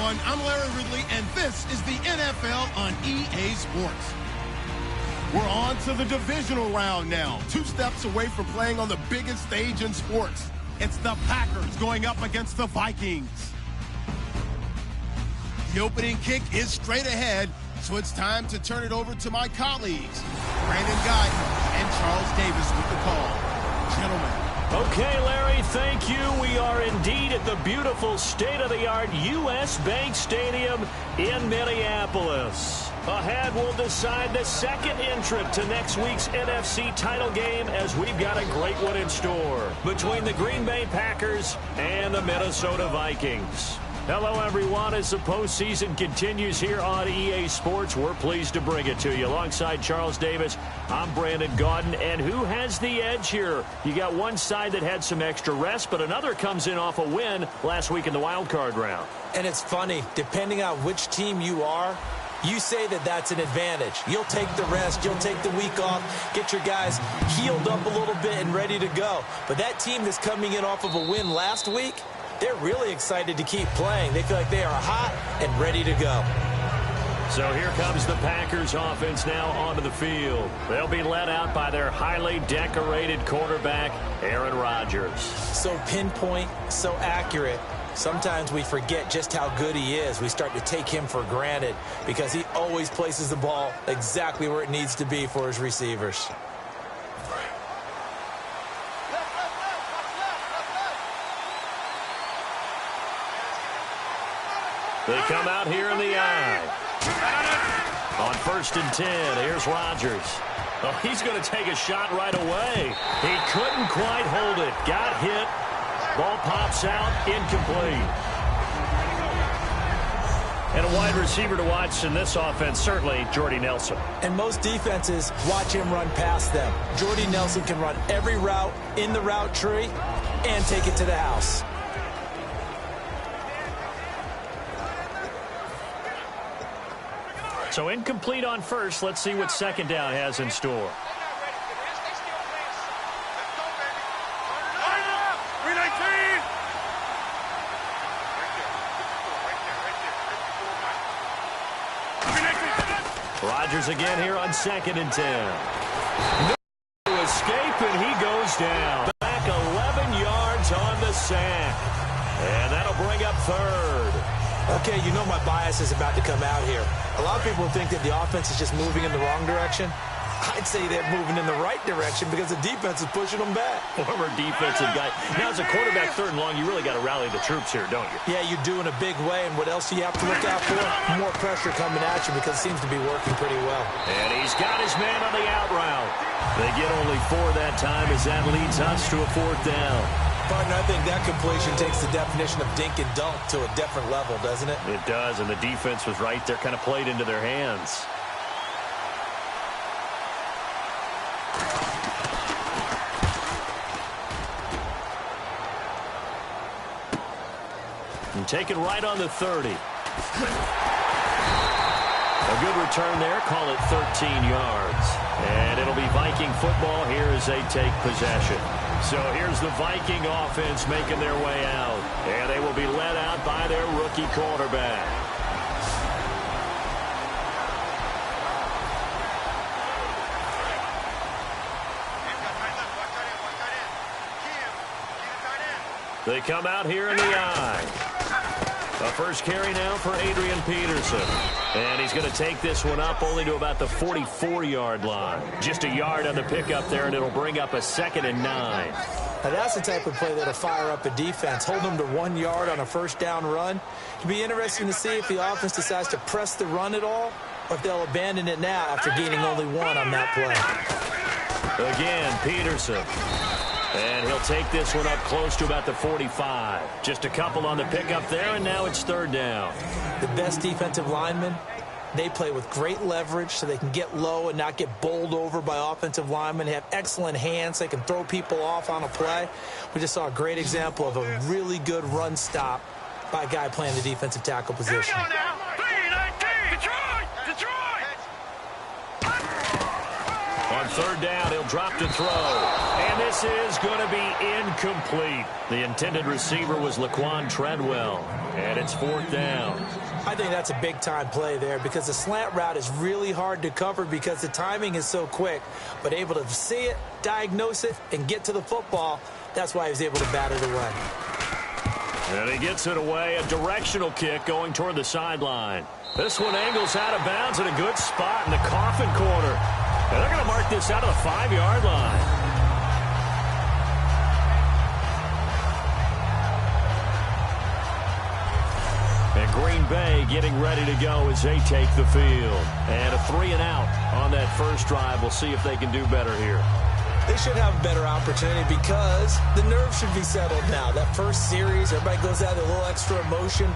everyone. I'm Larry Ridley, and this is the NFL on EA Sports. We're on to the divisional round now. 2 steps away from playing on the biggest stage in sports. It's the Packers going up against the Vikings. The opening kick is straight ahead, so it's time to turn it over to my colleagues, Brandon Guyton and Charles Davis with the call. Gentlemen. Okay, Larry, thank you. We are indeed at the beautiful state-of-the-art U.S. Bank Stadium in Minneapolis. Ahead, we'll decide the second entrant to next week's NFC title game, as we've got a great one in store between the Green Bay Packers and the Minnesota Vikings. Hello, everyone. As the postseason continues here on EA Sports, we're pleased to bring it to you. Alongside Charles Davis, I'm Brandon Gaudin. And who has the edge here? You got one side that had some extra rest, but another comes in off a win last week in the wild card round. And it's funny, depending on which team you are, you say that that's an advantage. You'll take the rest, you'll take the week off, get your guys healed up a little bit and ready to go. But that team that's coming in off of a win last week, they're really excited to keep playing. They feel like they are hot and ready to go. So here comes the Packers offense now onto the field. They'll be led out by their highly decorated quarterback, Aaron Rodgers. So pinpoint, so accurate. Sometimes we forget just how good he is. We start to take him for granted because he always places the ball exactly where it needs to be for his receivers. They come out here in the eye. On 1st and 10, here's Rodgers. Oh, he's going to take a shot right away. He couldn't quite hold it. Got hit. Ball pops out, incomplete. And a wide receiver to watch in this offense, certainly Jordy Nelson. And most defenses watch him run past them. Jordy Nelson can run every route in the route tree and take it to the house. So incomplete on first. Let's see what second down has in store. Rodgers again here on 2nd and 10. No escape, and he goes down. Back 11 yards on the sack. And that'll bring up 3rd. Okay, you know my bias is about to come out here. A lot of people think that the offense is just moving in the wrong direction. I'd say they're moving in the right direction because the defense is pushing them back. Former defensive guy. Now, as a quarterback 3rd and long, you really got to rally the troops here, don't you? Yeah, you do in a big way. And what else do you have to look out for? More pressure coming at you because it seems to be working pretty well. And he's got his man on the out route. They get only 4 that time as that leads us to a 4th down. Partner, I think that completion takes the definition of dink and dunk to a different level, doesn't it? It does, and the defense was right there, kind of played into their hands. And taken right on the 30. A good return there, call it 13 yards. And it'll be Viking football here as they take possession. So here's the Viking offense making their way out. And they will be led out by their rookie quarterback. They come out here in the eye. A first carry now for Adrian Peterson. And he's going to take this one up only to about the 44-yard line. Just a yard on the pickup there, and it'll bring up a 2nd and 9. Now that's the type of play that'll fire up a defense. Hold them to 1 yard on a first down run. It'll be interesting to see if the offense decides to press the run at all or if they'll abandon it now after gaining only 1 on that play. Again, Peterson. And he'll take this one up close to about the 45. Just a couple on the pickup there, and now it's 3rd down. The best defensive linemen, they play with great leverage so they can get low and not get bowled over by offensive linemen. They have excellent hands. They can throw people off on a play. We just saw a great example of a really good run stop by a guy playing the defensive tackle position. On 3rd down, he'll drop to throw. And this is going to be incomplete. The intended receiver was Laquan Treadwell. And it's 4th down. I think that's a big-time play there because the slant route is really hard to cover because the timing is so quick. But able to see it, diagnose it, and get to the football, that's why he was able to bat it away. And he gets it away, a directional kick going toward the sideline. This one angles out of bounds at a good spot in the coffin corner. And they're going to mark this out of the 5-yard line. And Green Bay getting ready to go as they take the field. And a 3-and-out on that first drive. We'll see if they can do better here. They should have a better opportunity because the nerves should be settled now. That first series, everybody goes out with a little extra emotion.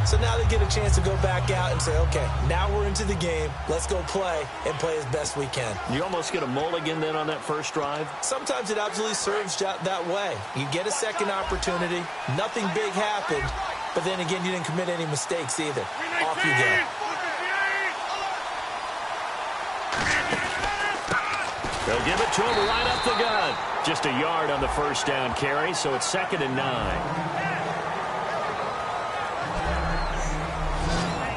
So now they get a chance to go back out and say, okay, now we're into the game. Let's go play and play as best we can. You almost get a mulligan then on that first drive? Sometimes it absolutely serves that way. You get a second opportunity. Nothing big happened. But then again, you didn't commit any mistakes either. Off you go. They'll give it to him right up the gut. Just a yard on the first down carry, so it's 2nd and 9.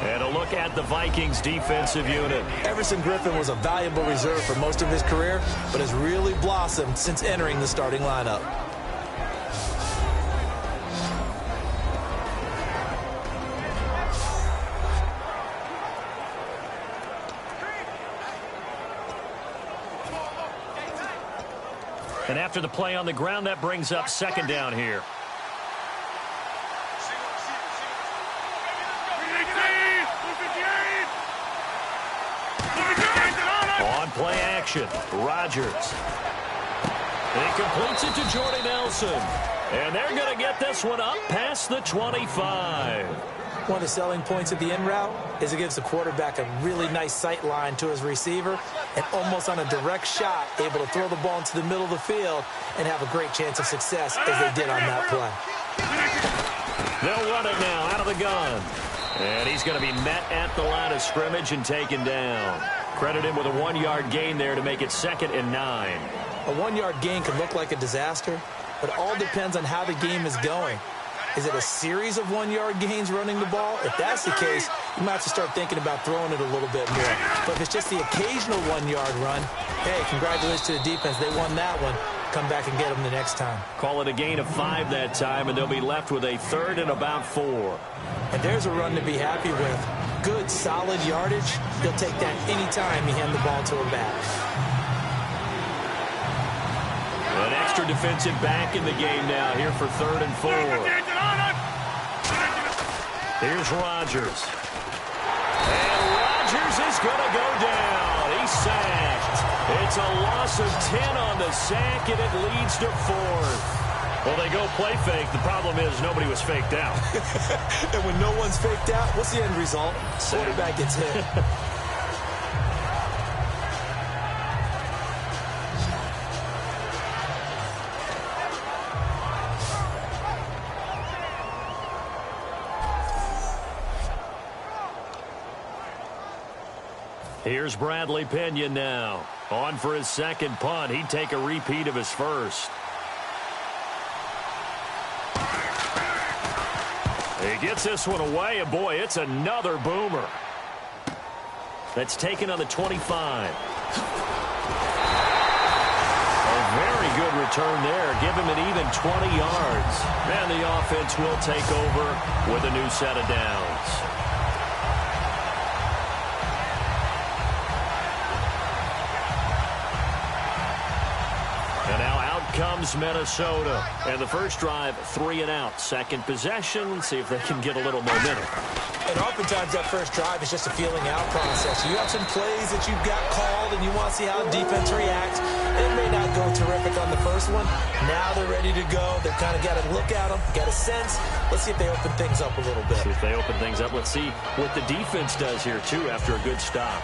And a look at the Vikings defensive unit. Everson Griffin was a valuable reserve for most of his career, but has really blossomed since entering the starting lineup. And after the play on the ground, that brings up 2nd down here. On play action, Rodgers. He completes it to Jordy Nelson. And they're going to get this one up past the 25. One of the selling points of the in route is it gives the quarterback a really nice sight line to his receiver and almost on a direct shot able to throw the ball into the middle of the field and have a great chance of success as they did on that play. They'll run it now out of the gun. And he's going to be met at the line of scrimmage and taken down. Credit him with a 1-yard gain there to make it 2nd and 9. A 1-yard gain can look like a disaster, but it all depends on how the game is going. Is it a series of 1-yard gains running the ball? If that's the case, you might have to start thinking about throwing it a little bit more. But if it's just the occasional 1-yard run, hey, congratulations to the defense. They won that one. Come back and get them the next time. Call it a gain of 5 that time, and they'll be left with a 3rd and about 4. And there's a run to be happy with. Good, solid yardage. He'll take that anytime you hand the ball to a back. An extra defensive back in the game now here for 3rd and 4. Here's Rodgers. And Rodgers is going to go down. He's sacked. It's a loss of 10 on the sack, and it leads to 4th. Well, they go play fake. The problem is nobody was faked out. And when no one's faked out, what's the end result? Quarterback gets hit. Here's Bradley Pinion now. On for his 2nd punt. He'd take a repeat of his first. He gets this one away, and boy, it's another boomer. That's taken on the 25. A very good return there. Give him an even 20 yards. And the offense will take over with a new set of downs. And now out comes Minnesota. And the first drive, 3 and out. Second possession, see if they can get a little momentum. And oftentimes that first drive is just a feeling out process. You have some plays that you've got called and you want to see how the defense reacts. It may not go terrific on the first one. Now they're ready to go. They've kind of got to look at them, got a sense. Let's see if they open things up a little bit. See if they open things up. Let's see what the defense does here, too, after a good stop.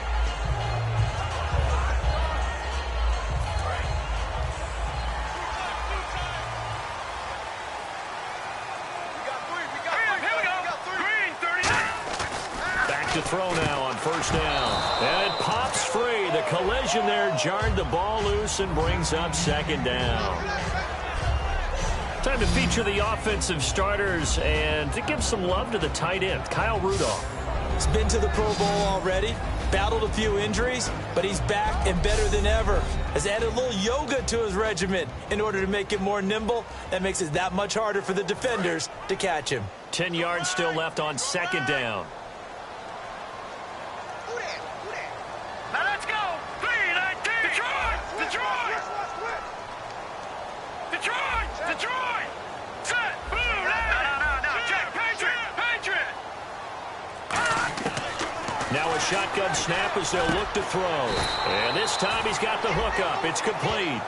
To throw now on first down. And it pops free. The collision there jarred the ball loose and brings up second down. Tell Time to feature the offensive starters and to give some love to the tight end, Kyle Rudolph. He's been to the Pro Bowl already, battled a few injuries, but he's back and better than ever. Has added a little yoga to his regimen in order to make it more nimble. That makes it that much harder for the defenders to catch him. 10 yards still left on second down. Now let's go. 3-19. Detroit. Set. Blue. No. Check. Patriot. Now a shotgun snap as they'll look to throw. And this time he's got the hook up. It's complete.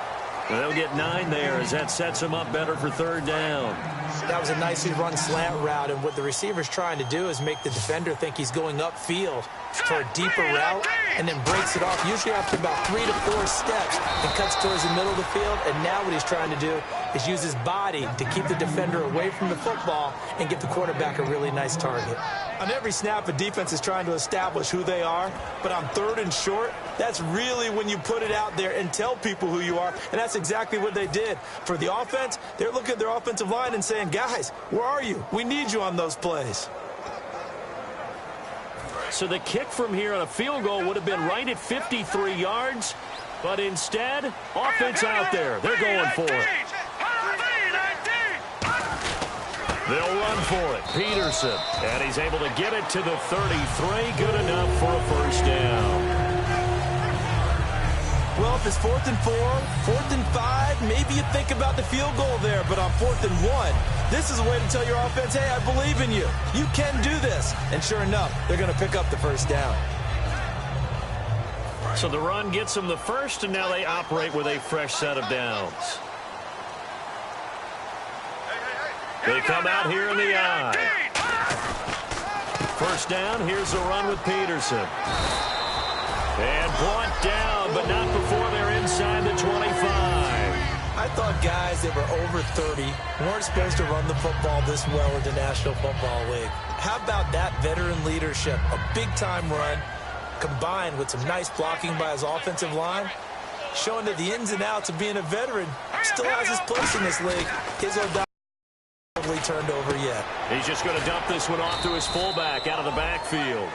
They'll get 9 there as that sets him up better for third down. That was a nicely run slant route, and what the receiver's trying to do is make the defender think he's going upfield for a deeper route and then breaks it off, usually after about 3 to 4 steps, and cuts towards the middle of the field. And now what he's trying to do is use his body to keep the defender away from the football and give the quarterback a really nice target. On every snap, a defense is trying to establish who they are, but on third and short, that's really when you put it out there and tell people who you are, and that's exactly what they did. For the offense, they're looking at their offensive line and saying, guys, where are you? We need you on those plays. So the kick from here on a field goal would have been right at 53 yards, but instead, offense out there. They're going for it. They'll run for it. Peterson, and he's able to get it to the 33. Good enough for a first down. Well, if it's 4th and 4, 4th and 5, maybe you think about the field goal there. But on 4th and 1, this is a way to tell your offense, hey, I believe in you. You can do this. And sure enough, they're going to pick up the first down. So the run gets them the first, and now they operate with a fresh set of downs. They come out here in the eye. First down, here's the run with Peterson. And brought down, but not before they're inside the 25. I thought guys that were over 30 weren't supposed to run the football this well in the National Football League. How about that veteran leadership? A big-time run combined with some nice blocking by his offensive line, showing that the ins and outs of being a veteran still has his place in this league. His turned over yet. He's just going to dump this one off to his fullback out of the backfield.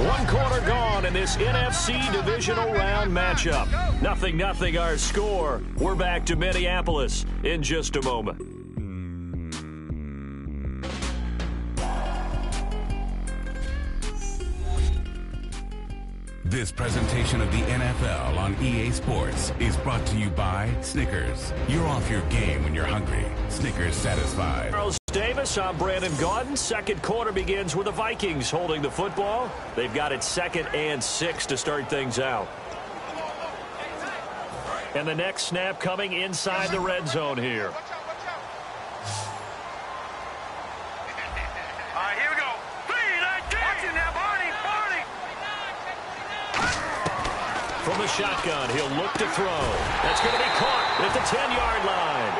One quarter gone in this NFC Divisional Round matchup. 0-0 our score. We're back to Minneapolis in just a moment. This presentation of the NFL on EA Sports is brought to you by Snickers. You're off your game when you're hungry. Snickers satisfied. Charles Davis, I'm Brandon Gaudin. Second quarter begins with the Vikings holding the football. They've got it 2nd and 6 to start things out. And the next snap coming inside the red zone here. From the shotgun, he'll look to throw. That's going to be caught at the 10-yard line.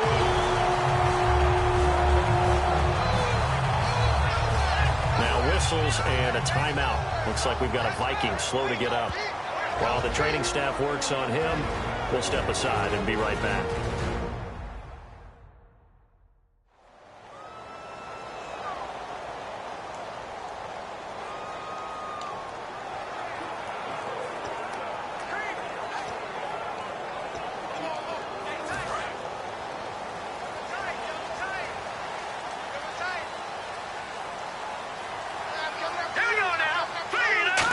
Now whistles and a timeout. Looks like we've got a Viking slow to get up. While the training staff works on him, we'll step aside and be right back.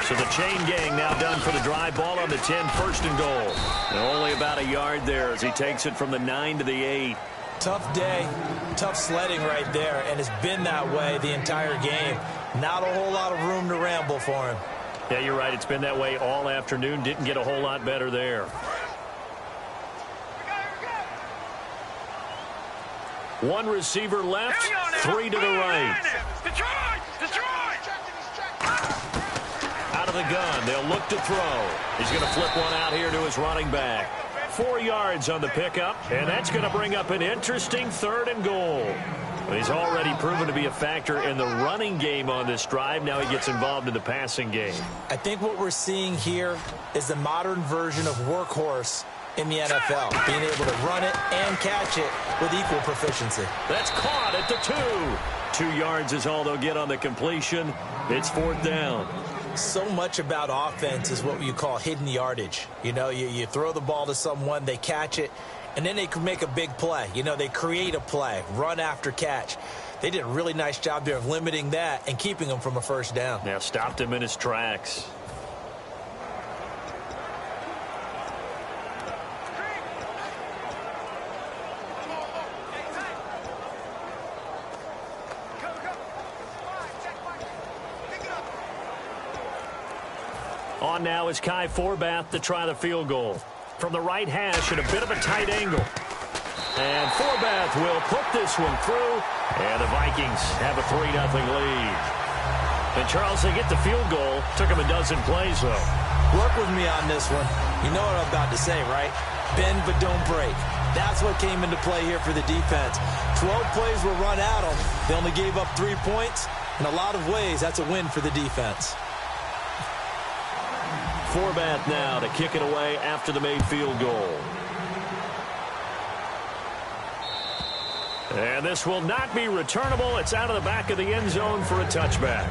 So the chain gang now done for the drive. Ball on the 10, 1st and goal. And only about a yard there as he takes it from the 9 to the 8. Tough day, tough sledding right there, and it's been that way the entire game. Not a whole lot of room to ramble for him. Yeah, you're right. It's been that way all afternoon. Didn't get a whole lot better there. One receiver left, 3 to the right. Out of the gun, they'll look to throw. He's going to flip one out here to his running back. 4 yards on the pickup, and that's going to bring up an interesting 3rd and goal. He's already proven to be a factor in the running game on this drive. Now he gets involved in the passing game. I think what we're seeing here is the modern version of workhorse in the NFL, being able to run it and catch it with equal proficiency. That's caught at the 2. 2 yards is all they'll get on the completion. It's 4th down. So much about offense is what you call hidden yardage. You know, you throw the ball to someone, they catch it, and then they can make a big play. You know, they create a play, run after catch. They did a really nice job there of limiting that and keeping him from a first down. Now stopped him in his tracks. On now is Kai Forbath to try the field goal. From the right hash at a bit of a tight angle. And Forbath will put this one through. And the Vikings have a 3-0 lead. And Charles, they get the field goal. Took them a dozen plays, though. Work with me on this one. You know what I'm about to say, right? Bend but don't break. That's what came into play here for the defense. 12 plays were run at them. They only gave up 3 points. In a lot of ways, that's a win for the defense. Forbath now to kick it away after the made field goal. And this will not be returnable. It's out of the back of the end zone for a touchback.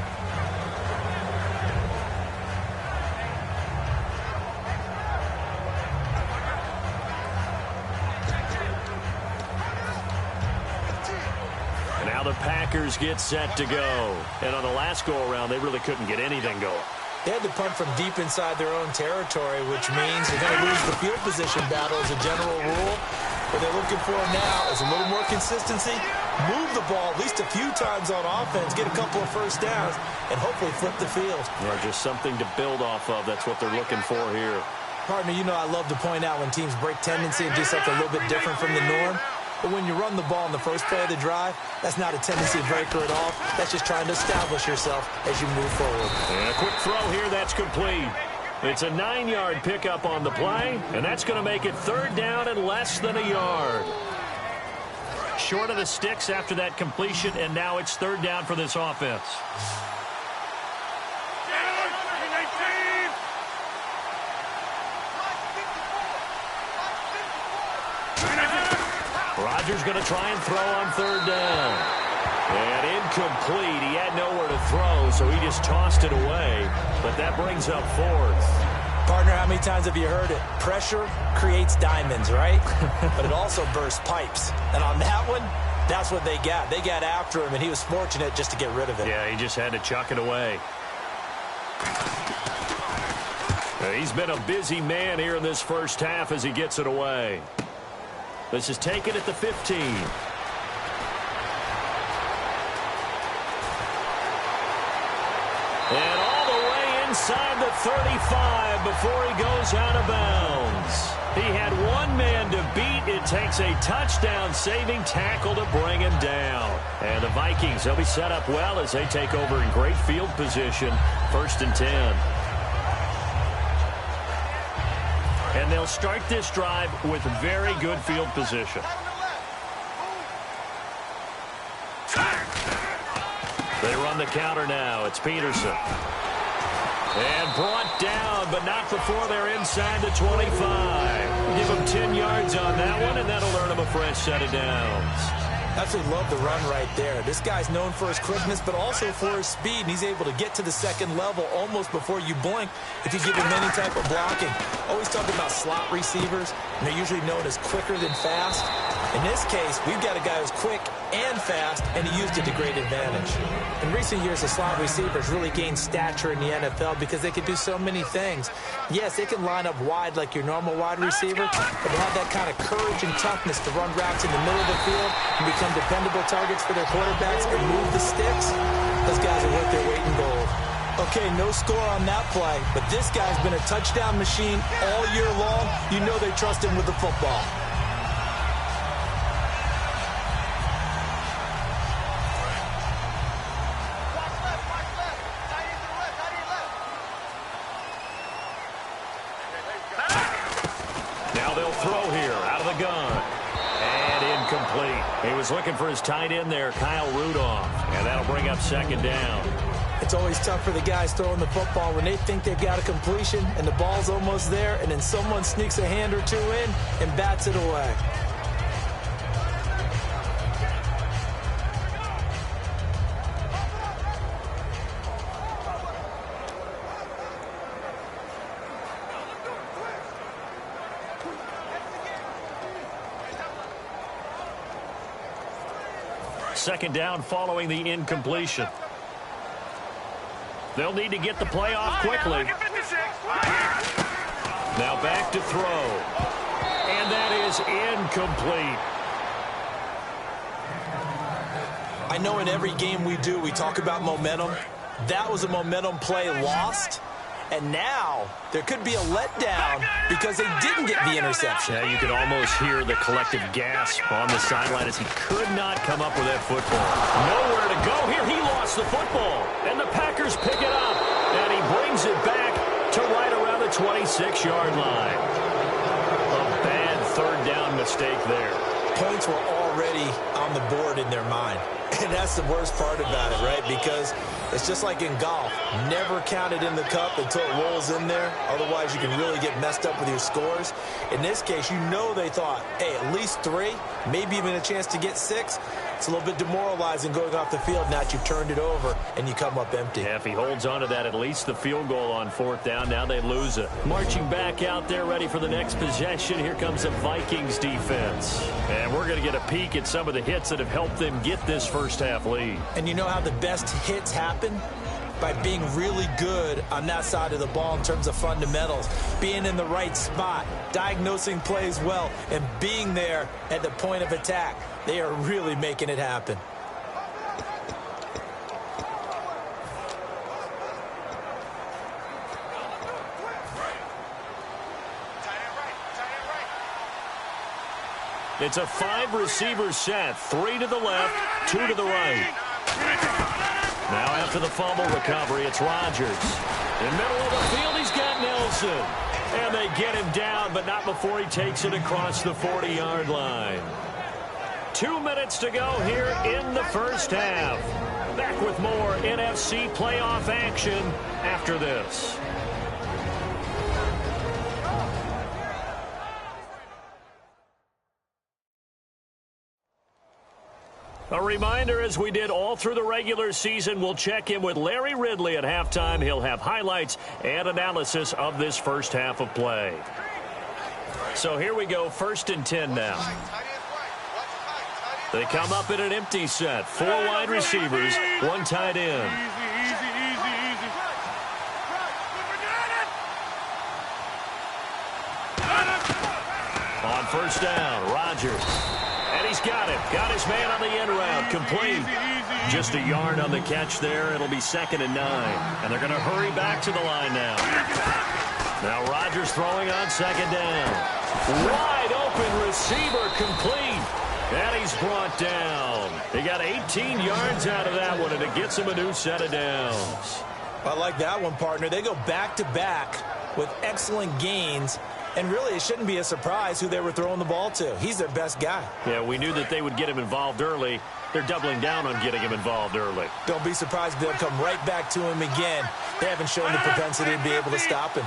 And now the Packers get set to go. And on the last go-around, they really couldn't get anything going. They had to punt from deep inside their own territory, which means they're going to lose the field position battle as a general rule. What they're looking for now is a little more consistency, move the ball at least a few times on offense, get a couple of first downs, and hopefully flip the field. Or just something to build off of. That's what they're looking for here. Partner, you know I love to point out when teams break tendency and do something a little bit different from the norm. But when you run the ball in the first play of the drive, that's not a tendency breaker at all. That's just trying to establish yourself as you move forward. And a quick throw here, that's complete. It's a 9-yard pickup on the play, and that's going to make it 3rd down and less than a yard. Short of the sticks after that completion, and now it's 3rd down for this offense. Rodgers going to try and throw on 3rd down. And incomplete. He had nowhere to throw, so he just tossed it away. But that brings up 4th. Partner, how many times have you heard it? Pressure creates diamonds, right? But it also bursts pipes. And on that one, that's what they got. They got after him, and he was fortunate just to get rid of it. Yeah, he just had to chuck it away. He's been a busy man here in this first half as he gets it away. This is taken at the 15. And all the way inside the 35 before he goes out of bounds. He had one man to beat. It takes a touchdown-saving tackle to bring him down. And the Vikings, they'll be set up well as they take over in great field position. 1st and 10. And they'll start this drive with very good field position. They run the counter now. It's Peterson. And brought down, but not before they're inside the 25. Give them 10 yards on that one, and that'll earn them a fresh set of downs. Absolutely love the run right there. This guy's known for his quickness, but also for his speed, and he's able to get to the second level almost before you blink if you give him any type of blocking. Always talk about slot receivers, and they're usually known as quicker than fast. In this case, we've got a guy who's quick and fast, and he used it to great advantage. In recent years, the slot receivers really gained stature in the NFL because they can do so many things. Yes, they can line up wide like your normal wide receiver, but to have that kind of courage and toughness to run routes in the middle of the field and become dependable targets for their quarterbacks and move the sticks, those guys are worth their weight in gold. Okay, no score on that play, but this guy's been a touchdown machine all year long. You know they trust him with the football. incomplete. He was looking for his tight end there, Kyle Rudolph, and that'll bring up second down. It's always tough for the guys throwing the football when they think they've got a completion and the ball's almost there, and then someone sneaks a hand or two in and bats it away. Second down following the incompletion. They'll need to get the play off quickly. Now back to throw. And that is incomplete. I know in every game we do, we talk about momentum. That was a momentum play lost. And now there could be a letdown because they didn't get the interception. Yeah, you could almost hear the collective gasp on the sideline as he could not come up with that football. Nowhere to go here. He lost the football. And the Packers pick it up. And he brings it back to right around the 26-yard line. A bad third down mistake there. Points were already on the board in their mind. And that's the worst part about it, right? Because it's just like in golf. Never count it in the cup until it rolls in there. Otherwise, you can really get messed up with your scores. In this case, you know they thought, hey, at least 3, maybe even a chance to get 6. It's a little bit demoralizing going off the field now that you've turned it over and you come up empty. Yeah, if he holds on to that, at least the field goal on fourth down. Now they lose it. Marching back out there, ready for the next possession. Here comes the Vikings defense. And we're going to get a peek at some of the hits that have helped them get this first half lead. And you know how the best hits happen? By being really good on that side of the ball in terms of fundamentals, being in the right spot, diagnosing plays well, and being there at the point of attack. They are really making it happen. It's a 5-receiver set, 3 to the left, 2 to the right. Now after the fumble recovery, it's Rodgers. In the middle of the field, he's got Nelson. And they get him down, but not before he takes it across the 40-yard line. 2 minutes to go here in the first half. Back with more NFC playoff action after this. A reminder, as we did all through the regular season, we'll check in with Larry Ridley at halftime. He'll have highlights and analysis of this first half of play. So here we go, 1st and 10 now. They come up in an empty set. 4 wide receivers, 1 tight end. On first down, Rodgers. And he's got him. Got his man on the end route. Complete. Just a yard on the catch there. It'll be 2nd and 9. And they're going to hurry back to the line now. Now Rodgers throwing on 2nd down. Wide open receiver, complete. And he's brought down. He got 18 yards out of that one, and it gets him a new set of downs. I like that one, partner. They go back-to-back with excellent gains. And really, it shouldn't be a surprise who they were throwing the ball to. He's their best guy. Yeah, we knew that they would get him involved early. They're doubling down on getting him involved early. Don't be surprised if they'll come right back to him again. They haven't shown the propensity to be able to stop him.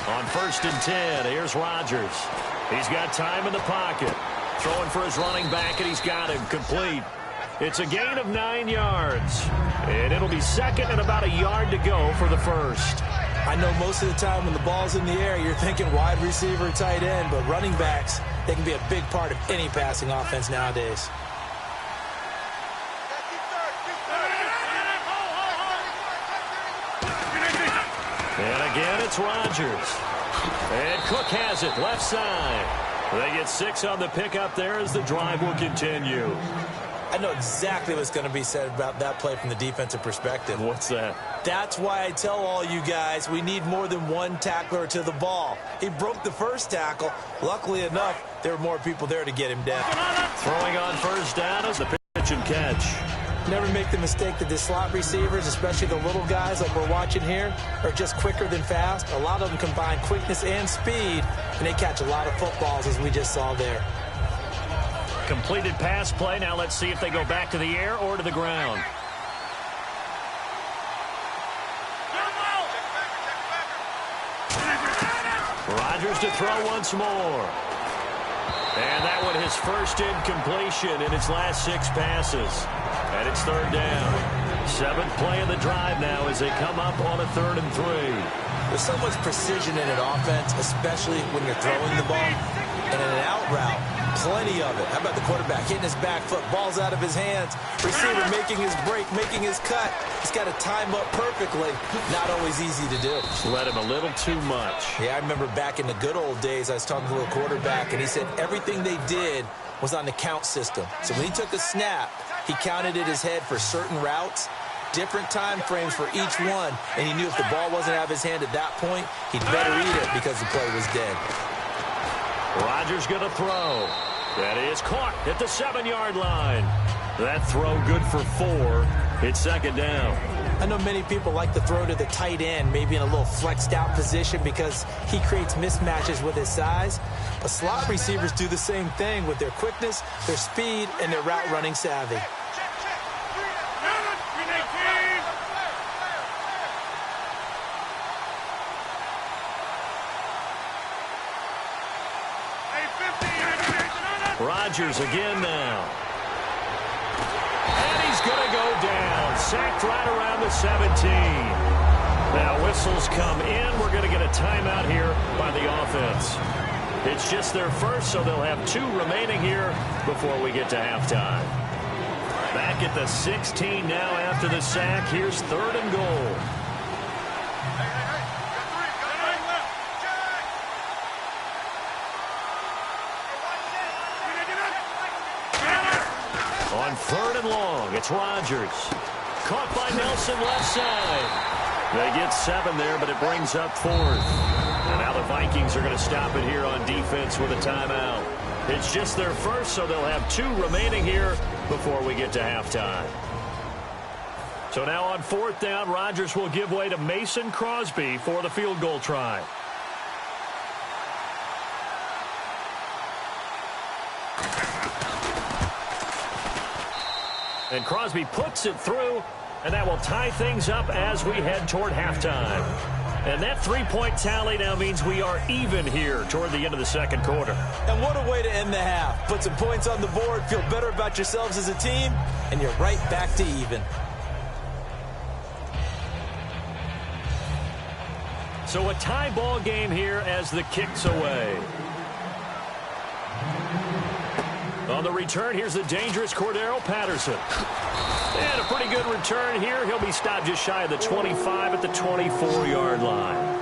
On 1st and 10, here's Rodgers. He's got time in the pocket. Throwing for his running back, and he's got him complete. It's a gain of 9 yards. And it'll be 2nd and about a yard to go for the first. I know most of the time when the ball's in the air, you're thinking wide receiver, tight end, but running backs, they can be a big part of any passing offense nowadays. And again, it's Rodgers. And Cook has it, left side. They get 6 on the pickup there as the drive will continue. I know exactly what's going to be said about that play from the defensive perspective. What's that? That's why I tell all you guys we need more than one tackler to the ball. He broke the first tackle. Luckily enough, there were more people there to get him down. Throwing on first down is the pitch and catch. Never make the mistake that the slot receivers, especially the little guys like we're watching here, are just quicker than fast. A lot of them combine quickness and speed, and they catch a lot of footballs, as we just saw there. Completed pass play. Now let's see if they go back to the air or to the ground. Rodgers to throw once more. And that one his first incompletion in its last 6 passes. And it's 3rd down. 7th play of the drive now as they come up on a 3rd and 3. There's so much precision in an offense, especially when you're throwing the ball. And in an out route, plenty of it. How about the quarterback hitting his back foot, ball's out of his hands, receiver making his break, making his cut. He's got to time up perfectly. Not always easy to do. Let him a little too much. Yeah, I remember back in the good old days, I was talking to a quarterback, and he said everything they did was on the count system. So when he took a snap, he counted in his head for certain routes, different time frames for each one, and he knew if the ball wasn't out of his hand at that point, he'd better eat it because the play was dead. Rodgers going to throw. That is caught at the 7-yard line. That throw good for 4. It's 2nd down. I know many people like to throw to the tight end, maybe in a little flexed out position because he creates mismatches with his size. But slot receivers do the same thing with their quickness, their speed, and their route running savvy. Rodgers again now. And he's going to go down. Sacked right around the 17. Now whistles come in. We're going to get a timeout here by the offense. It's just their first, so they'll have 2 remaining here before we get to halftime. Back at the 16 now after the sack. Here's 3rd and goal. On 3rd and long, it's Rodgers. Caught by Nelson left side. They get 7 there, but it brings up 4th. And now the Vikings are going to stop it here on defense with a timeout. It's just their first, so they'll have 2 remaining here before we get to halftime. So now on 4th down, Rodgers will give way to Mason Crosby for the field goal try. And Crosby puts it through, and that will tie things up as we head toward halftime. And that 3-point tally now means we are even here toward the end of the 2nd quarter. And what a way to end the half. Put some points on the board, feel better about yourselves as a team, and you're right back to even. So a tie ball game here as the kick's away. On the return, here's the dangerous Cordero Patterson. And a pretty good return here. He'll be stopped just shy of the 25 at the 24-yard line.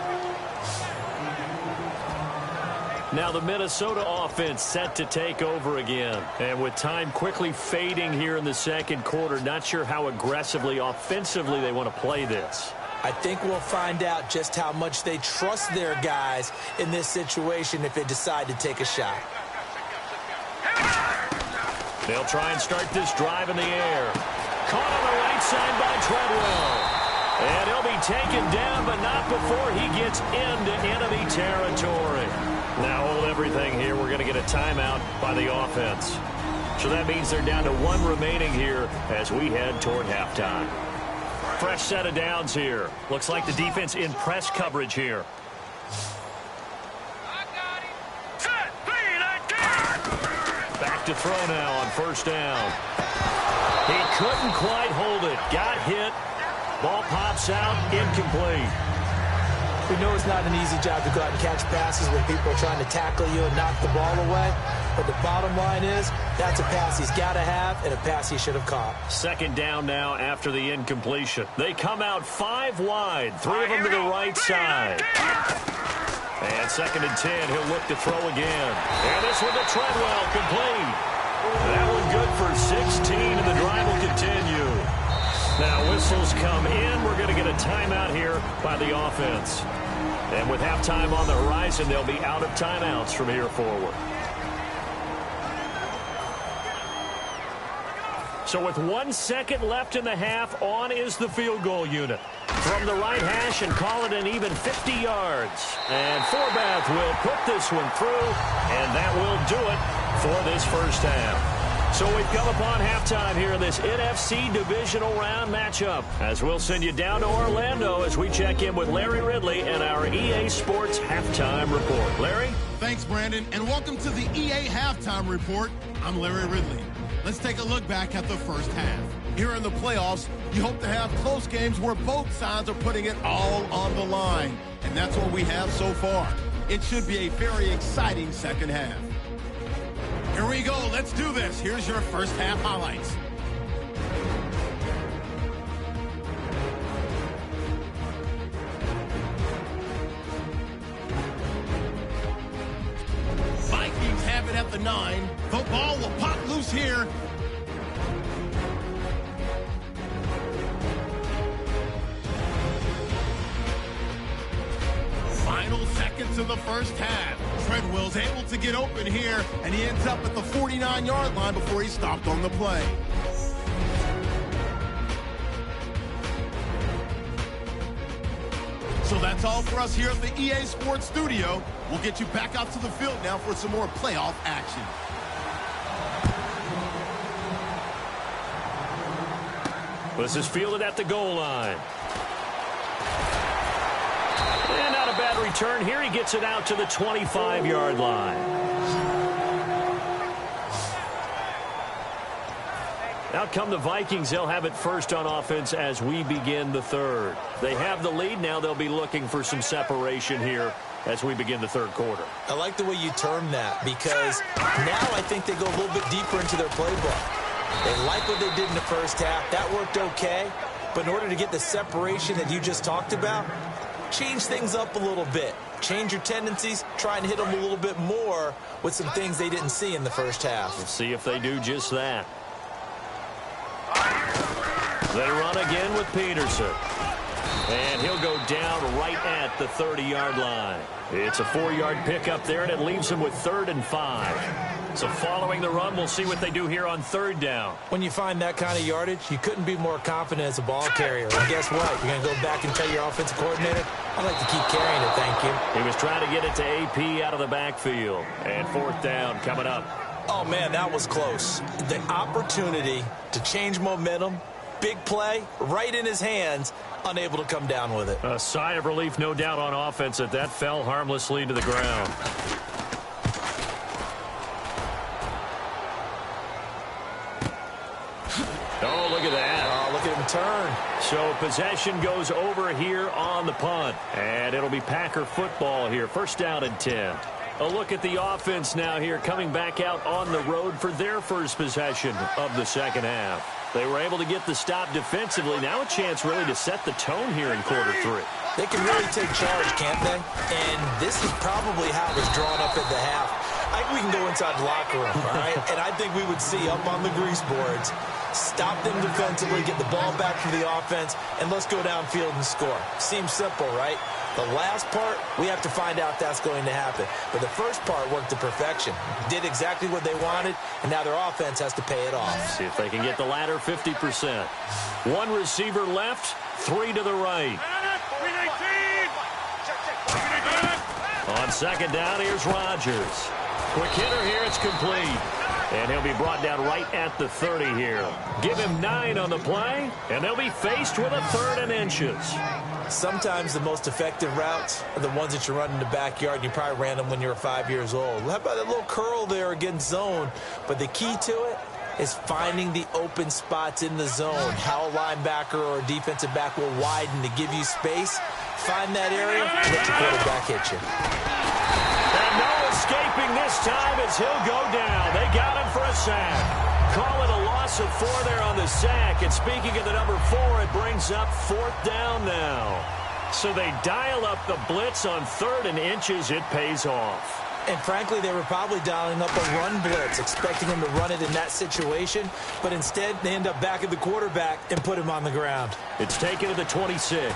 Now the Minnesota offense set to take over again. And with time quickly fading here in the 2nd quarter, not sure how aggressively, offensively they want to play this. I think we'll find out just how much they trust their guys in this situation if they decide to take a shot. They'll try and start this drive in the air. Caught on the right side by Treadwell. And he'll be taken down, but not before he gets into enemy territory. Now hold everything here. We're going to get a timeout by the offense. So that means they're down to 1 remaining here as we head toward halftime. Fresh set of downs here. Looks like the defense in press coverage here. Back to throw now on 1st down. He couldn't quite hold it. Got hit. Ball pops out. Incomplete. We know it's not an easy job to go out and catch passes when people are trying to tackle you and knock the ball away. But the bottom line is that's a pass he's got to have and a pass he should have caught. 2nd down now after the incompletion. They come out 5 wide. 3 of them to the right side. And 2nd and 10, he'll look to throw again. And this one to Treadwell, complete. That one good for 16, and the drive will continue. Now whistles come in. We're going to get a timeout here by the offense. And with halftime on the horizon, they'll be out of timeouts from here forward. So with 1 second left in the half, on is the field goal unit. From the right hash and call it an even 50 yards. And Forbath will put this one through, and that will do it for this first half. So we've come upon halftime here in this NFC Divisional Round matchup, as we'll send you down to Orlando as we check in with Larry Ridley and our EA Sports Halftime Report. Larry? Thanks, Brandon, and welcome to the EA Halftime Report. I'm Larry Ridley. Let's take a look back at the first half. Here in the playoffs, you hope to have close games where both sides are putting it all on the line, and that's what we have so far. It should be a very exciting second half. Here we go. Let's do this. Here's your first half highlights. Vikings have it at the 9. The ball will pop loose here. Final seconds of the first half. Treadwell's able to get open here, and he ends up at the 49-yard line before he stopped on the play. So that's all for us here at the EA Sports Studio. We'll get you back out to the field now for some more playoff action. This is fielded at the goal line. And not a bad return here. He gets it out to the 25-yard line. Out come the Vikings. They'll have it first on offense as we begin the third. They have the lead. Now they'll be looking for some separation here as we begin the third quarter. I like the way you termed that, because now I think they go a little bit deeper into their playbook. They like what they did in the first half. That worked okay. But in order to get the separation that you just talked about, change things up a little bit. Change your tendencies. Try and hit them a little bit more with some things they didn't see in the first half. Let's see if they do just that. They run again with Peterson. And he'll go down right at the 30-yard line. It's a 4-yard pickup there, and it leaves him with 3rd and 5. So following the run, we'll see what they do here on 3rd down. When you find that kind of yardage, you couldn't be more confident as a ball carrier. And guess what? You're going to go back and tell your offensive coordinator, I'd like to keep carrying it, thank you. He was trying to get it to AP out of the backfield. And 4th down coming up. Oh, man, that was close. The opportunity to change momentum, big play, right in his hands, unable to come down with it. A sigh of relief, no doubt, on offense that fell harmlessly to the ground. Oh, look at that. Oh, look at him turn. So possession goes over here on the punt. And it'll be Packer football here. 1st down and 10. A look at the offense now here, coming back out on the road for their first possession of the second half. They were able to get the stop defensively. Now a chance really to set the tone here in quarter 3. They can really take charge, can't they? And this is probably how it was drawn up at the half. I think we can go inside the locker room, all right? And I think we would see up on the grease boards, stop them defensively, get the ball back for the offense, and let's go downfield and score. Seems simple, right? The last part, we have to find out that's going to happen. But the first part worked to perfection. Did exactly what they wanted, and now their offense has to pay it off. See if they can get the latter 50%. 1 receiver left, 3 to the right. On 2nd down, here's Rodgers. Quick hitter here, it's complete. And he'll be brought down right at the 30 here. Give him 9 on the play, and they'll be faced with a 3rd and inches. Sometimes the most effective routes are the ones that you run in the backyard, and you probably ran them when you were 5 years old. How about that little curl there against zone? But the key to it is finding the open spots in the zone. How a linebacker or a defensive back will widen to give you space. Find that area, let your quarterback hit you. And no escaping this time as he'll go down. They got him for a sack. Call it a loss of 4 there on the sack. And speaking of the number 4, it brings up 4th down now. So they dial up the blitz on 3rd and inches. It pays off. And frankly, they were probably dialing up a run blitz, expecting him to run it in that situation. But instead, they end up back at the quarterback and put him on the ground. It's taken to the 26.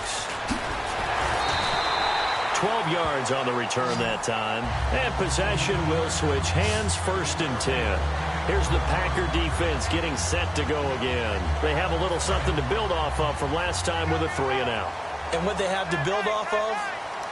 12 yards on the return that time. And possession will switch hands. 1st and 10. Here's the Packer defense getting set to go again. They have a little something to build off of from last time with a 3-and-out. And what they have to build off of?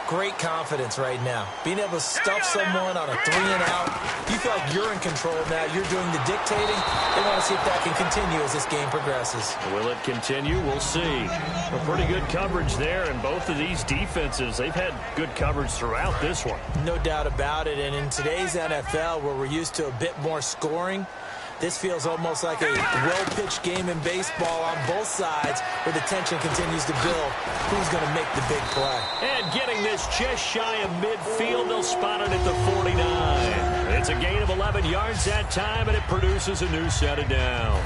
Great confidence right now. Being able to stuff someone on a 3-and-out. You feel like you're in control now. You're doing the dictating. They want to see if that can continue as this game progresses. Will it continue? We'll see. A pretty good coverage there, and both of these defenses, they've had good coverage throughout this one. No doubt about it. And in today's NFL, where we're used to a bit more scoring, this feels almost like a well-pitched game in baseball on both sides where the tension continues to build. Who's going to make the big play? And getting this just shy of midfield, they'll spot it at the 49. It's a gain of 11 yards that time, and it produces a new set of downs.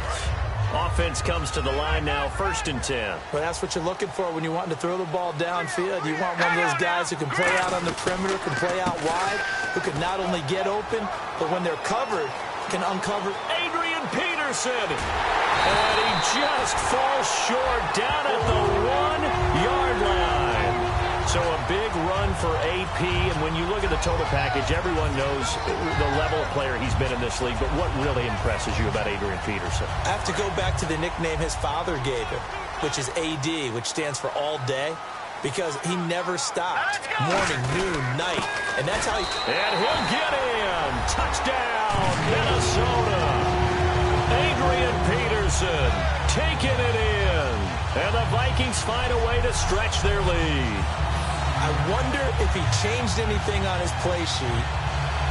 Offense comes to the line now, 1st and 10. Well, that's what you're looking for when you're wanting to throw the ball downfield. You want one of those guys who can play out on the perimeter, can play out wide, who can not only get open, but when they're covered, can uncover. Adrian Peterson. And he just falls short down at the 1-yard line. So a big run for AP. And when you look at the total package, everyone knows the level of player he's been in this league. But what really impresses you about Adrian Peterson? I have to go back to the nickname his father gave him, which is AD, which stands for all day. Because he never stopped. Morning, noon, night. And that's how he... And he'll get in. Touchdown, Minnesota. Adrian Peterson taking it in. And the Vikings find a way to stretch their lead. I wonder if he changed anything on his play sheet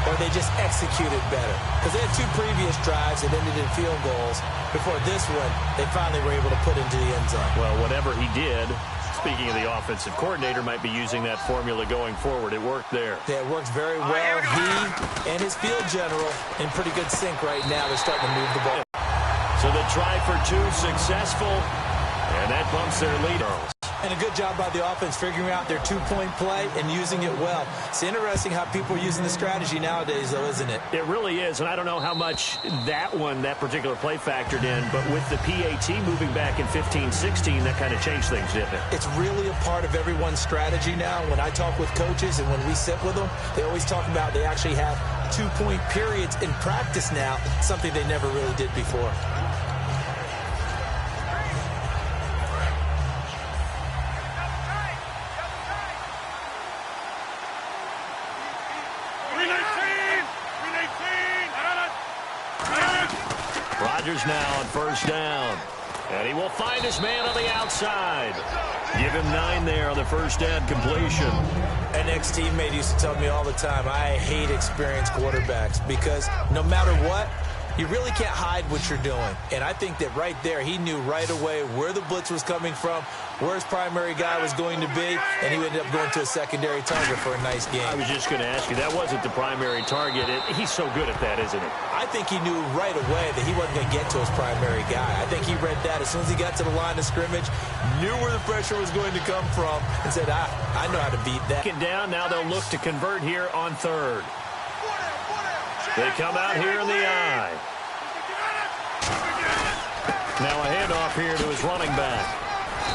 or they just executed better. Because they had 2 previous drives that ended in field goals. Before this one, they finally were able to put into the end zone. Well, whatever he did... Speaking of the offensive coordinator, might be using that formula going forward. It worked there. Yeah, it worked very well. He and his field general in pretty good sync right now. They're starting to move the ball. So the try for 2 successful, and that bumps their lead. And a good job by the offense figuring out their 2-point play and using it well. It's interesting how people are using the strategy nowadays, though, isn't it? It really is, and I don't know how much that particular play factored in, but with the PAT moving back in 15-16, that kind of changed things, didn't it? It's really a part of everyone's strategy now. When I talk with coaches and when we sit with them, they always talk about they actually have 2-point periods in practice now, something they never really did before. Rodgers now on 1st down. And he will find his man on the outside. Give him 9 there on the 1st down completion. An ex-teammate used to tell me all the time, I hate experienced quarterbacks because no matter what, you really can't hide what you're doing. And I think that right there, he knew right away where the blitz was coming from, where his primary guy was going to be, and he ended up going to a secondary target for a nice game. I was just going to ask you, that wasn't the primary target. He's so good at that, isn't he? I think he knew right away that he wasn't going to get to his primary guy. I think he read that as soon as he got to the line of scrimmage, knew where the pressure was going to come from, and said, I know how to beat that. Down, now they'll look to convert here on 3rd. They come out here in the eye. Now a handoff here to his running back.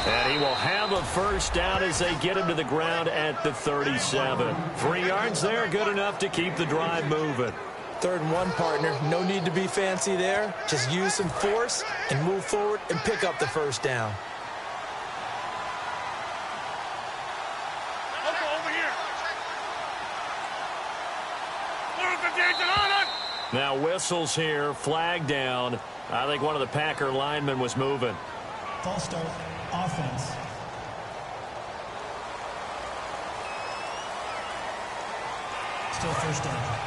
And he will have a 1st down as they get him to the ground at the 37. 3 yards there, good enough to keep the drive moving. 3rd and 1, partner. No need to be fancy there. Just use some force and move forward and pick up the 1st down. Now whistles here, flag down. I think one of the Packer linemen was moving. False start, offense. Still 1st down.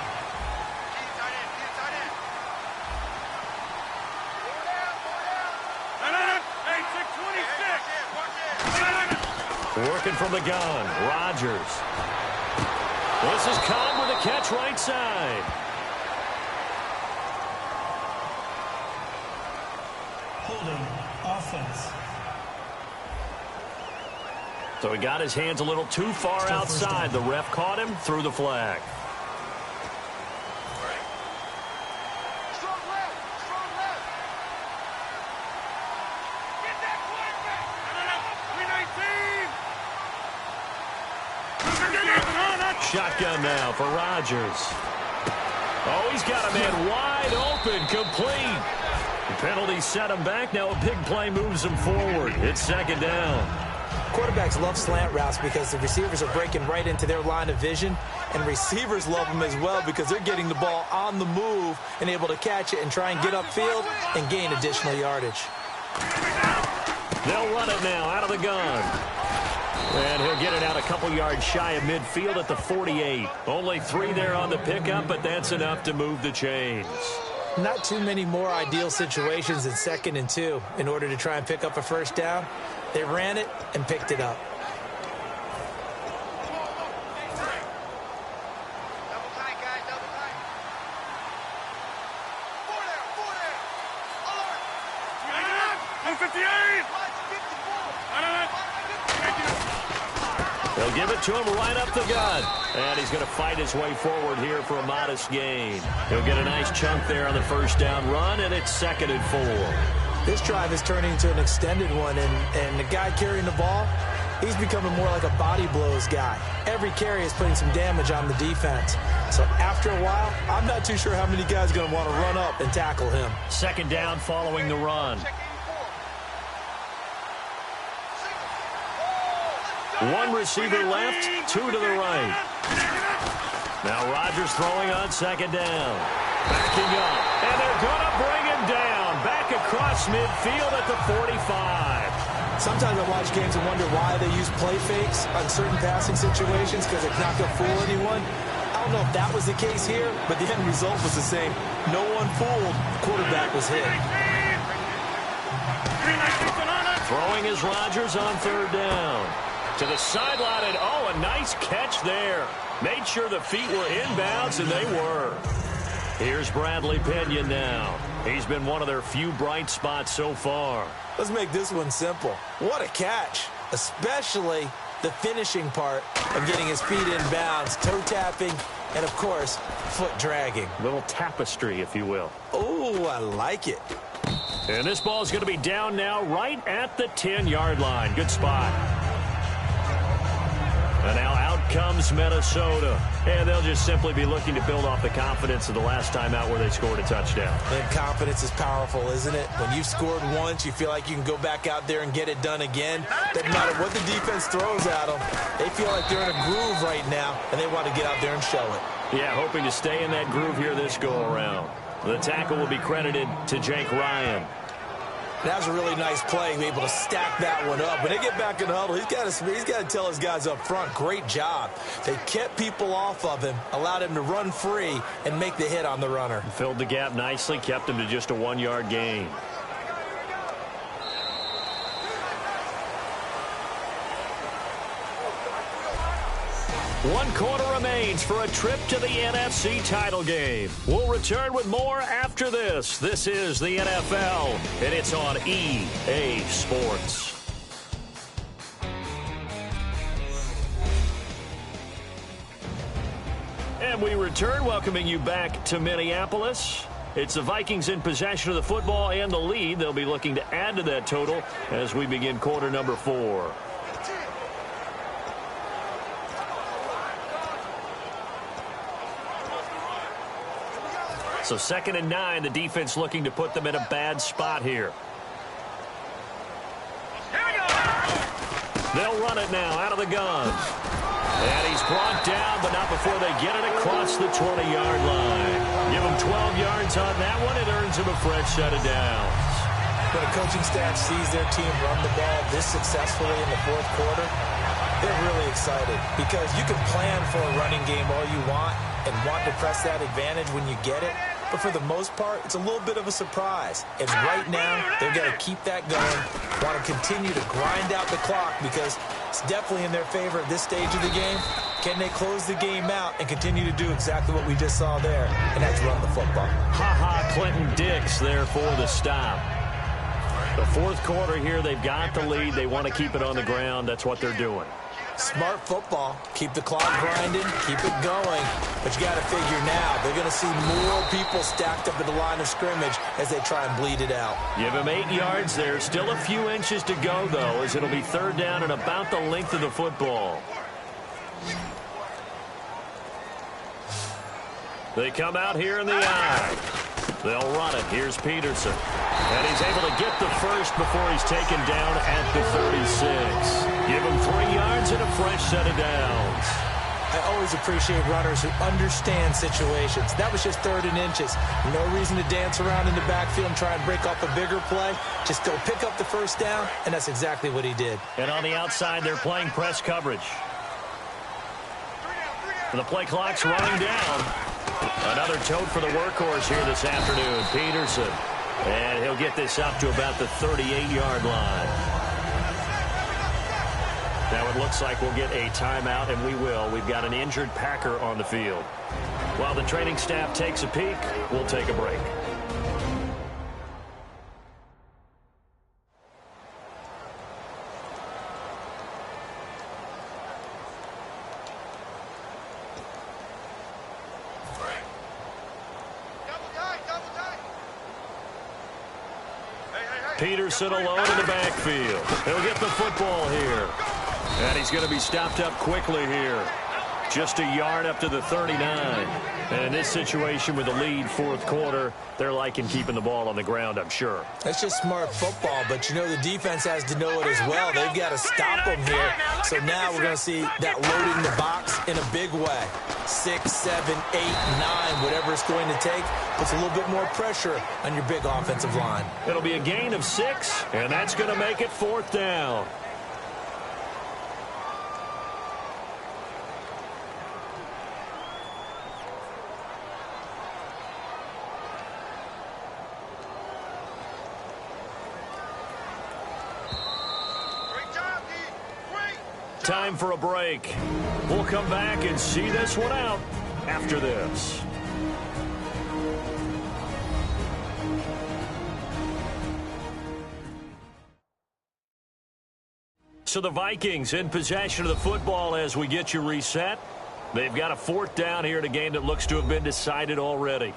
Working from the gun, Rodgers. This is Cobb with a catch right side. Holding, offense. So he got his hands a little too far outside. The ref caught him, threw the flag. Shotgun now for Rodgers. Oh, he's got a man wide open, complete. The penalty set him back. Now a big play moves him forward. It's second down. Quarterbacks love slant routes because the receivers are breaking right into their line of vision, and receivers love them as well because they're getting the ball on the move and able to catch it and try and get upfield and gain additional yardage. They'll run it now out of the gun. And he'll get it out a couple yards shy of midfield at the 48. Only 3 there on the pickup, but that's enough to move the chains. Not too many more ideal situations than 2nd and 2 in order to try and pick up a first down. They ran it and picked it up. Double tight, guys, double tight. 4 there. Alert. 258. They'll give it to him right up the gut. And he's going to fight his way forward here for a modest gain. He'll get a nice chunk there on the first down run, and it's 2nd and 4. This drive is turning into an extended one, and the guy carrying the ball, he's becoming more like a body blows guy. Every carry is putting some damage on the defense. So after a while, I'm not too sure how many guys are going to want to run up and tackle him. Second down following the run. 1 receiver left, 2 to the right. Now Rodgers throwing on second down. Backing up, and they're going to bring him down. Back across midfield at the 45. Sometimes I watch games and wonder why they use play fakes on certain passing situations because it's not going to fool anyone. I don't know if that was the case here, but the end result was the same. No one fooled. The quarterback was hit. Throwing is Rodgers on third down. To the sideline, and oh, a nice catch there. Made sure the feet were inbounds, and they were. Here's Bradley Pinion now. He's been one of their few bright spots so far. Let's make this one simple. What a catch, especially the finishing part of getting his feet inbounds, toe tapping, and, of course, foot dragging. Little tapestry, if you will. Oh, I like it. And this ball is going to be down now right at the 10-yard line. Good spot. And now out comes Minnesota. And they'll just simply be looking to build off the confidence of the last time out where they scored a touchdown. And confidence is powerful, isn't it? When you've scored once, you feel like you can go back out there and get it done again. Doesn't matter what the defense throws at them. They feel like they're in a groove right now, and they want to get out there and show it. Yeah, hoping to stay in that groove here this go-around. The tackle will be credited to Jake Ryan. That was a really nice play, able to stack that one up. When they get back in the huddle, he's got to tell his guys up front, great job. They kept people off of him, allowed him to run free, and make the hit on the runner. Filled the gap nicely, kept him to just a 1-yard gain. One quarter remains for a trip to the NFC title game. We'll return with more after this. This is the NFL, and it's on EA Sports. And we return, welcoming you back to Minneapolis. It's the Vikings in possession of the football and the lead. They'll be looking to add to that total as we begin quarter number 4. So 2nd and 9, the defense looking to put them in a bad spot here. They'll run it now out of the gun. And he's brought down, but not before they get it across the 20-yard line. Give him 12 yards on that one. It earns him a fresh set of downs. When a coaching staff sees their team run the ball this successfully in the fourth quarter, they're really excited because you can plan for a running game all you want and want to press that advantage when you get it. But for the most part, it's a little bit of a surprise. And right now, they've got to keep that going, want to continue to grind out the clock because it's definitely in their favor at this stage of the game. Can they close the game out and continue to do exactly what we just saw there, and that's run the football? Clinton Dix there for the stop. The fourth quarter here, they've got the lead. They want to keep it on the ground. That's what they're doing. Smart football. Keep the clock grinding, keep it going. But you got to figure now, they're going to see more people stacked up at the line of scrimmage as they try and bleed it out. Give him 8 yards there. Still a few inches to go, though, as it'll be third down and about the length of the football. They come out here in the eye. They'll run it. Here's Peterson. And he's able to get the first before he's taken down at the 36. Give him 3 yards and a fresh set of downs. I always appreciate runners who understand situations. That was just 3rd and inches. No reason to dance around in the backfield and try and break off a bigger play. Just go pick up the first down, and that's exactly what he did. And on the outside, they're playing press coverage. The play clock's running down. Another tote for the workhorse here this afternoon, Peterson. And he'll get this up to about the 38-yard line. Now it looks like we'll get a timeout, and we will. We've got an injured Packer on the field. While the training staff takes a peek, we'll take a break. Peterson alone in the backfield. He'll get the football here. And he's going to be stopped up quickly here. Just a yard up to the 39. And in this situation with the lead 4th quarter, they're liking keeping the ball on the ground, I'm sure. That's just smart football, but you know the defense has to know it as well. They've got to stop them here. So now we're going to see that loading the box in a big way. 6, 7, 8, 9, whatever it's going to take, puts a little bit more pressure on your big offensive line. It'll be a gain of 6, and that's going to make it 4th down. Time for a break. We'll come back and see this one out after this. So the Vikings in possession of the football as we get you reset. They've got a 4th down here in a game that looks to have been decided already.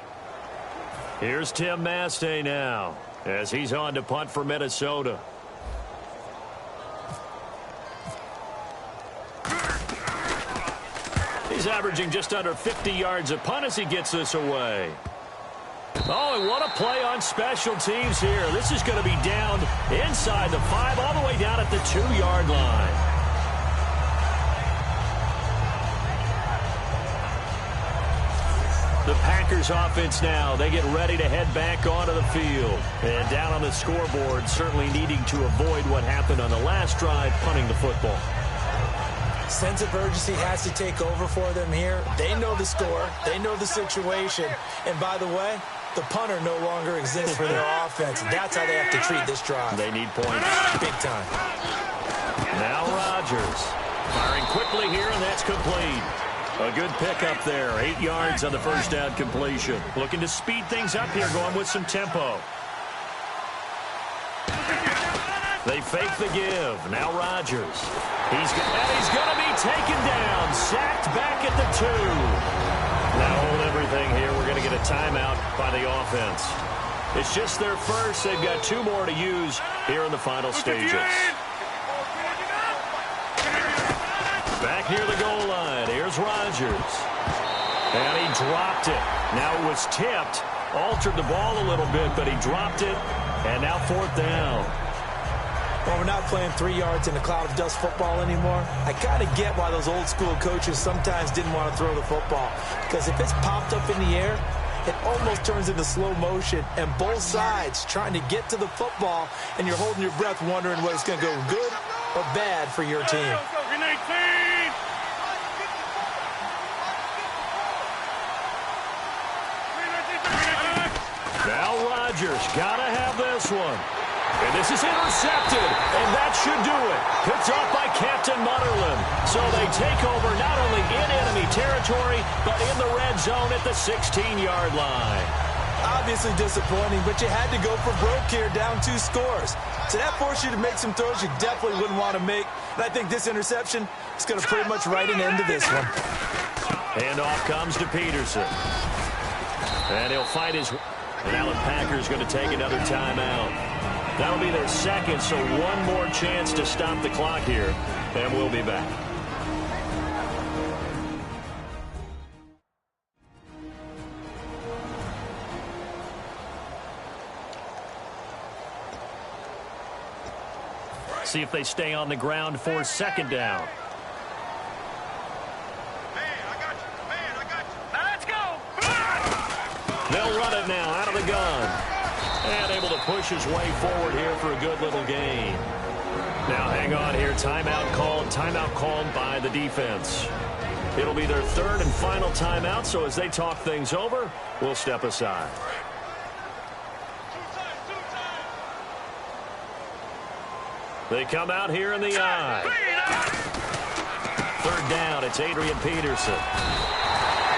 Here's Tim Mastay now as he's on to punt for Minnesota. He's averaging just under 50 yards a punt as he gets this away. Oh, and what a play on special teams here. This is going to be down inside the 5, all the way down at the 2-yard line. The Packers offense now, they get ready to head back onto the field. And down on the scoreboard, certainly needing to avoid what happened on the last drive, punting the football. Sense of urgency has to take over for them here. They know the score. They know the situation. And by the way, the punter no longer exists for their offense. That's how they have to treat this drive. They need points. Big time. Now Rodgers firing quickly here, and that's complete. A good pickup there. 8 yards on the first down completion. Looking to speed things up here, going with some tempo. They fake the give. Now Rodgers. He's going to be taken down. Sacked back at the 2. Now hold everything here. We're going to get a timeout by the offense. It's just their first. They've got 2 more to use here in the final stages. Back near the goal line. Here's Rodgers. And he dropped it. Now it was tipped. Altered the ball a little bit, but he dropped it. And now 4th down. Well, we're not playing 3 yards in a cloud of dust football anymore. I kind of get why those old school coaches sometimes didn't want to throw the football. Because if it's popped up in the air, it almost turns into slow motion. And both sides trying to get to the football, and you're holding your breath wondering whether it's going to go good or bad for your team. Now Rodgers got to have this one. And this is intercepted, and that should do it. Picked off by Captain Mutterland. So they take over not only in enemy territory, but in the red zone at the 16-yard line. Obviously disappointing, but you had to go for broke here, down 2 scores. So that forced you to make some throws you definitely wouldn't want to make. And I think this interception is going to pretty much write an end to this one. Handoff comes to Peterson. And he'll fight his... And now the Packers going to take another timeout. That'll be their second, so one more chance to stop the clock here, and we'll be back. See if they stay on the ground for second down. They'll run it now out of the gun. And able to push his way forward here for a good little gain. Now hang on here. Timeout called by the defense. It'll be their third and final timeout, so as they talk things over, we'll step aside. They come out here in the I. Third down, it's Adrian Peterson.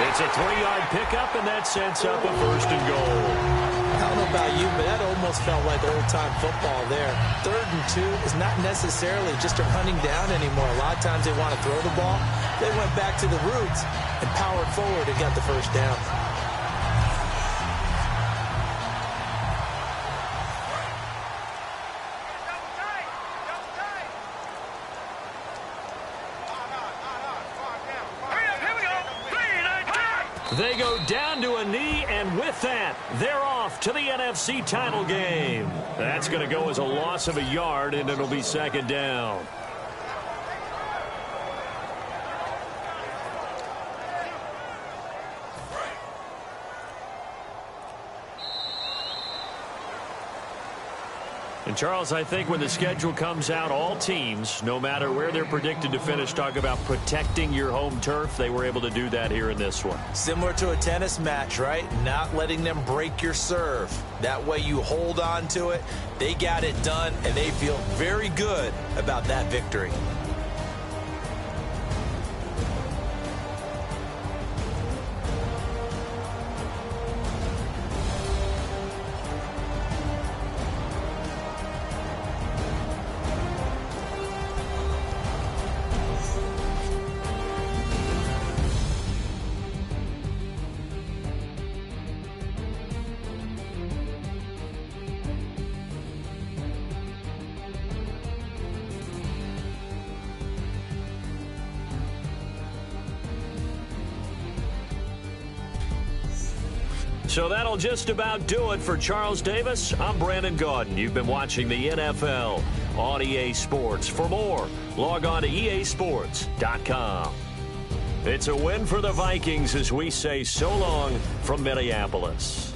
It's a 3-yard pickup, and that sets up a first and goal. I don't know about you, but that almost felt like old-time football there. 3rd and 2 is not necessarily just a running down anymore. A lot of times they want to throw the ball. They went back to the roots and powered forward and got the first down. They go down to a knee, and with that, they're off to the NFC title game. That's going to go as a loss of a yard, and it'll be second down. And, Charles, I think when the schedule comes out, all teams, no matter where they're predicted to finish, talk about protecting your home turf. They were able to do that here in this one. Similar to a tennis match, right? Not letting them break your serve. That way you hold on to it. They got it done, and they feel very good about that victory. So that'll just about do it for Charles Davis. I'm Brandon Gaudin. You've been watching the NFL on EA Sports. For more, log on to easports.com. It's a win for the Vikings as we say so long from Minneapolis.